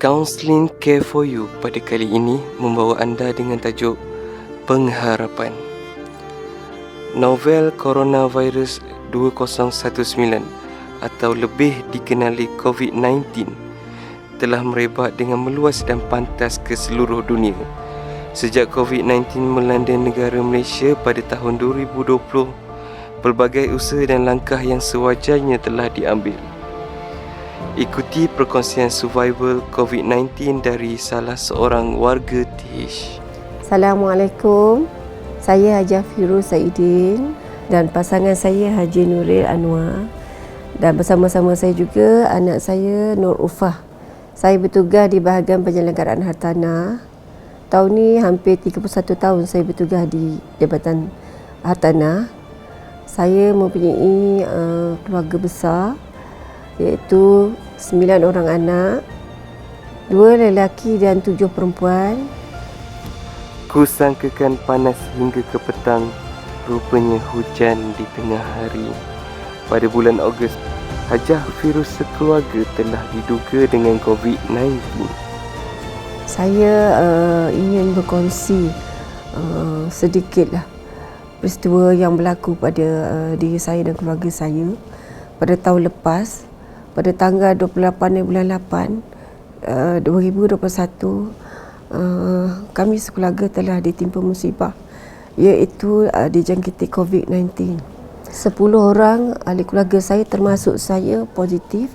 Counseling Care for You pada kali ini membawa anda dengan tajuk Pengharapan. Novel Coronavirus 2019 atau lebih dikenali COVID-19 telah merebak dengan meluas dan pantas ke seluruh dunia. Sejak COVID-19 melanda negara Malaysia pada tahun 2020, pelbagai usaha dan langkah yang sewajarnya telah diambil. Ikuti perkongsian survival COVID-19 dari salah seorang warga Tish. Assalamualaikum. Saya Hajah Firuz Saidin dan pasangan saya Haji Nuril Anwar. Dan bersama-sama saya juga anak saya Nur Ufah. Saya bertugas di bahagian penyelenggaraan hartanah. Tahun ni hampir 31 tahun saya bertugas di Jabatan Hartanah. Saya mempunyai keluarga besar, iaitu 9 orang anak, 2 lelaki dan 7 perempuan. Kusangkakan panas hingga ke petang, rupanya hujan di tengah hari. Pada bulan Ogos, Hajah Firuz sekeluarga telah diduga dengan COVID-19. Saya ingin berkongsi sedikitlah peristiwa yang berlaku pada diri saya dan keluarga saya pada tahun lepas. Pada tanggal 28 bulan 8 2021, kami sekeluarga telah ditimpa musibah, iaitu dijangkiti COVID-19. 10 orang ahli keluarga saya termasuk saya positif,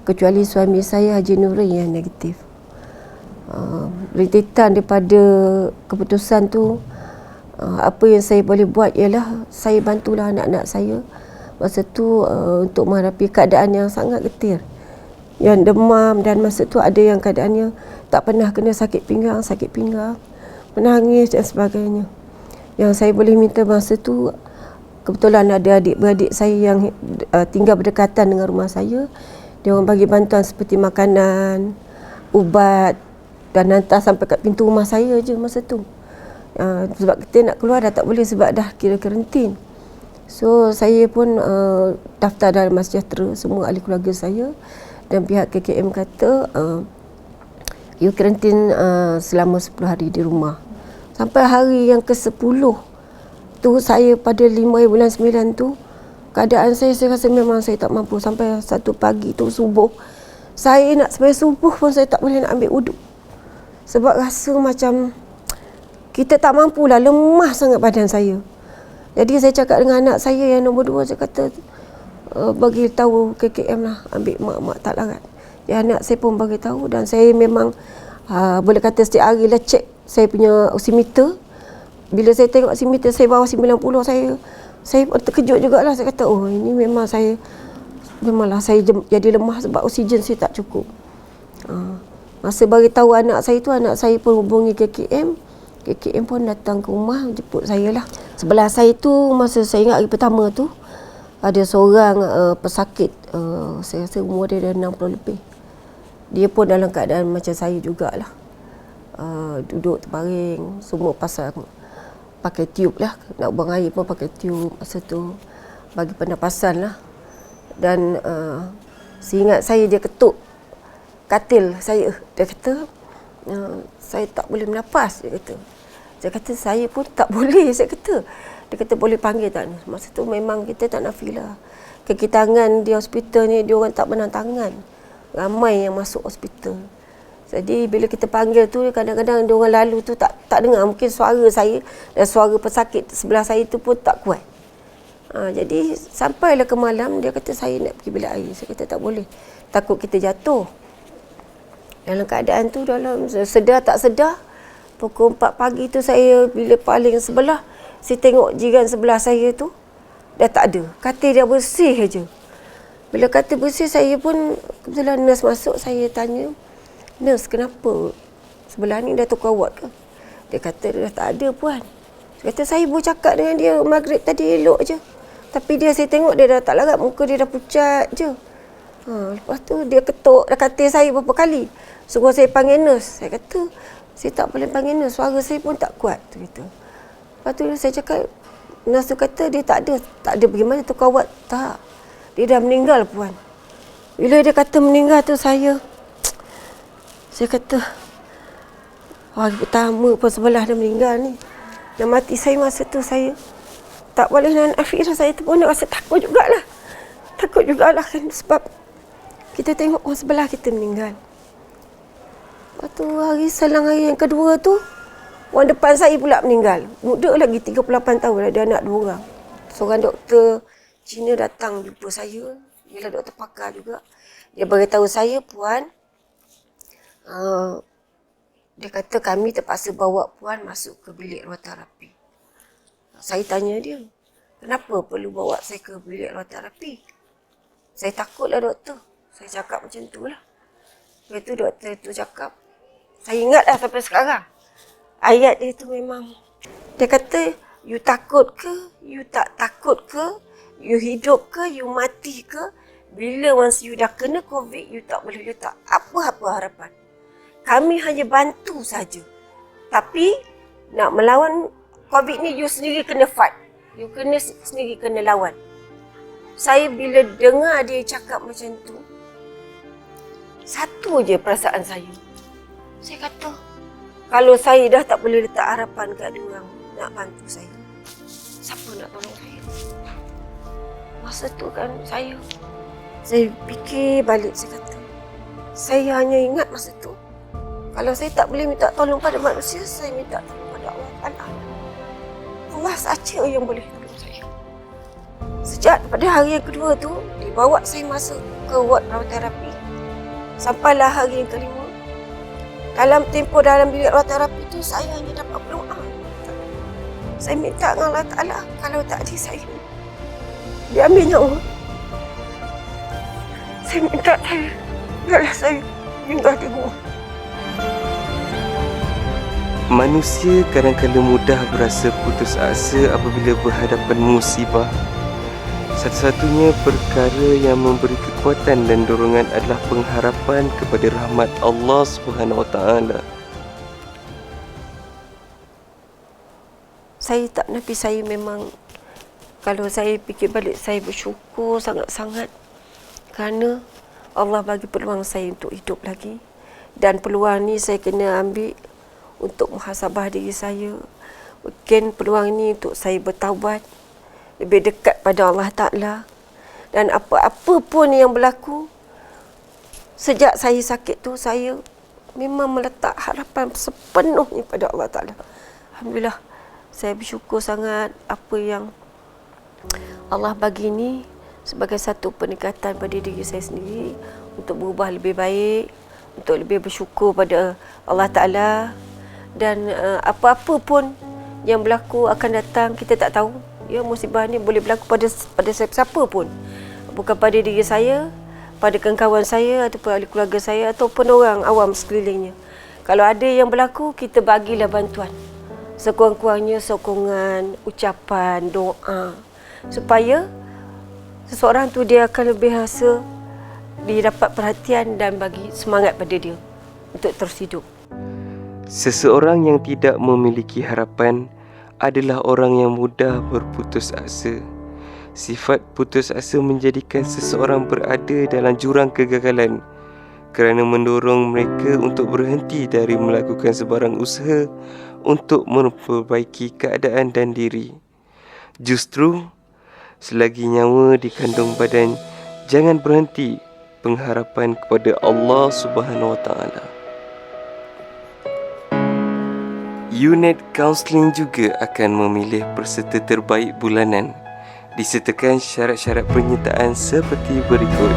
kecuali suami saya Haji Nuril yang negatif. Rintitan daripada keputusan tu, apa yang saya boleh buat ialah saya bantulah anak-anak saya masa tu untuk menghadapi keadaan yang sangat getir, yang demam, dan masa tu ada yang keadaannya tak pernah kena sakit pinggang, menangis dan sebagainya. Yang saya boleh minta masa tu, kebetulan ada adik-beradik saya yang tinggal berdekatan dengan rumah saya. Dia orang bagi bantuan seperti makanan, ubat, dan hantar sampai kat pintu rumah saya je masa tu. Sebab kita nak keluar dah tak boleh sebab dah kira karantin. So saya pun daftar dalam Sejahtera, semua ahli keluarga saya, dan pihak KKM kata you karantin selama 10 hari di rumah. Sampai hari yang ke-10 tu, saya pada 5 bulan 9 tu, keadaan saya rasa memang saya tak mampu. Sampai satu pagi tu subuh, saya nak sembahyang subuh pun saya tak boleh nak ambil wuduk. Sebab rasa macam kita tak mampulah, lemah sangat badan saya. Jadi saya cakap dengan anak saya yang nombor 2, saya kata bagi tahu KKM lah, ambil mak tak larat. Ya, anak saya pun bagi tahu, dan saya memang boleh kata setiap hari lah cek saya punya oximeter. Bila saya tengok oximeter saya bawah 90, saya terkejut jugalah. Saya kata oh, ini memanglah saya jadi lemah sebab oksigen saya tak cukup. Masa bagi tahu anak saya pun hubungi KKM. KKM pun datang ke rumah jemput saya lah. Sebelah saya tu, masa saya ingat hari pertama tu, ada seorang pesakit, saya rasa umur dia dah 60 lebih. Dia pun dalam keadaan macam saya jugalah, duduk terbaring, semua pasang pakai tiup lah, nak buang air pun pakai tiup masa tu, bagi pernafasan lah. Dan seingat saya, dia ketuk katil saya. Dia kata saya tak boleh bernafas, dia kata. Saya kata saya pun tak boleh, saya kata. Dia kata boleh panggil tak? Masa tu memang kita tak nafilah. Kaki tangan di hospital ni, dia orang tak menang tangan. Ramai yang masuk hospital. Jadi bila kita panggil tu, kadang-kadang dia orang lalu tu tak dengar. Mungkin suara saya dan suara pesakit sebelah saya tu pun tak kuat. Jadi sampailah ke malam, dia kata saya nak pergi bilik air. Saya kata tak boleh, takut kita jatuh. Dalam keadaan tu, dalam sedar tak sedar, pukul 4 pagi tu saya bila paling sebelah, saya tengok jiran sebelah saya tu dah tak ada. Katil dia bersih aja. Bila katil bersih, saya pun kebetulan nurse masuk, saya tanya, "Nurse, kenapa? Sebelah ni dah tukar ward ke?" Dia kata dah tak ada puan. Saya kata saya baru cakap dengan dia maghrib tadi elok je. Tapi saya tengok dia dah tak larat, muka dia dah pucat je. Lepas tu dia ketuk katil saya berapa kali. Suruh saya panggil nurse. Saya kata saya tak boleh panggil nurse, suara saya pun tak kuat. Gitu. Lepas tu saya cakap, nurse tu kata dia tak ada bagaimana tukar ward. Tak, dia dah meninggal puan. Bila dia kata meninggal tu, saya Saya kata, hari pertama pun sebelah dia meninggal ni. Dan mati saya masa tu saya tak boleh nak fikir, saya tu pun rasa takut jugalah. Takut jugalah kan sebab kita tengok orang sebelah kita meninggal. Lepas tu selang hari yang kedua tu, orang depan saya pula meninggal. Muda lagi, 38 tahun, ada anak 2 orang. Seorang doktor Cina datang jumpa saya. Dia doktor pakar juga. Dia beritahu saya, Puan, dia kata kami terpaksa bawa Puan masuk ke bilik rawat terapi. Saya tanya dia, kenapa perlu bawa saya ke bilik rawat terapi? Saya takutlah doktor. Saya cakap macam tu lah. Lepas tu doktor tu cakap, saya ingatlah sampai sekarang. Ayat dia tu memang, dia kata, you takut ke, you tak takut ke, you hidup ke, you mati ke, bila once you dah kena COVID, you tak boleh letak apa-apa harapan. Kami hanya bantu saja. Tapi nak melawan COVID ni, you sendiri kena fight. You sendiri kena lawan. Saya bila dengar dia cakap macam tu, satu je perasaan saya. Saya kata, kalau saya dah tak boleh letak harapan kat dia orang nak bantu saya, siapa nak tolong saya? Masa tu kan saya fikir balik, saya kata, saya hanya ingat masa tu, kalau saya tak boleh minta tolong pada manusia, saya minta tolong pada Allah Ta'ala. Allah saja yang boleh tolong saya. Sejak pada hari yang kedua tu, dibawa saya masuk ke ward rawat terapi. Sampailah hari yang kelima. Dalam tempoh dalam bilik rawat terapi tu, saya hanya dapat berdoa. Saya minta dengan Allah Ta'ala, kalau tak ada saya, dia ambil nyawa. Saya minta biarlah saya tinggal di rumah. Manusia kadang-kadang mudah berasa putus asa apabila berhadapan musibah. Satu-satunya perkara yang memberi kekuatan dan dorongan adalah pengharapan kepada rahmat Allah Subhanahu Wa Taala. Saya tak nafi, saya memang, kalau saya fikir balik, saya bersyukur sangat-sangat kerana Allah bagi peluang saya untuk hidup lagi. Dan peluang ni saya kena ambil untuk muhasabah diri saya. Mungkin peluang ni untuk saya bertaubat, lebih dekat pada Allah Ta'ala. Dan apa-apa pun yang berlaku, sejak saya sakit tu, saya memang meletak harapan sepenuhnya pada Allah Ta'ala. Alhamdulillah, saya bersyukur sangat apa yang Allah bagi ni sebagai satu pendekatan pada diri saya sendiri untuk berubah lebih baik, untuk lebih bersyukur pada Allah Ta'ala. Dan apa-apa pun yang berlaku akan datang, kita tak tahu. Ya, musibah ni boleh berlaku pada siapa pun. Bukan pada diri saya, pada kawan saya ataupun ahli keluarga saya ataupun orang awam sekelilingnya. Kalau ada yang berlaku, kita bagilah bantuan. Sekurang-kurangnya sokongan, ucapan, doa, supaya seseorang tu dia akan lebih rasa dia dapat perhatian dan bagi semangat pada dia untuk terus hidup. Seseorang yang tidak memiliki harapan adalah orang yang mudah berputus asa. Sifat putus asa menjadikan seseorang berada dalam jurang kegagalan kerana mendorong mereka untuk berhenti dari melakukan sebarang usaha untuk memperbaiki keadaan dan diri. Justru, selagi nyawa di kandung badan, jangan berhenti pengharapan kepada Allah Subhanahu Wa Taala. Unit Counselling juga akan memilih peserta terbaik bulanan disertakan syarat-syarat penyertaan seperti berikut.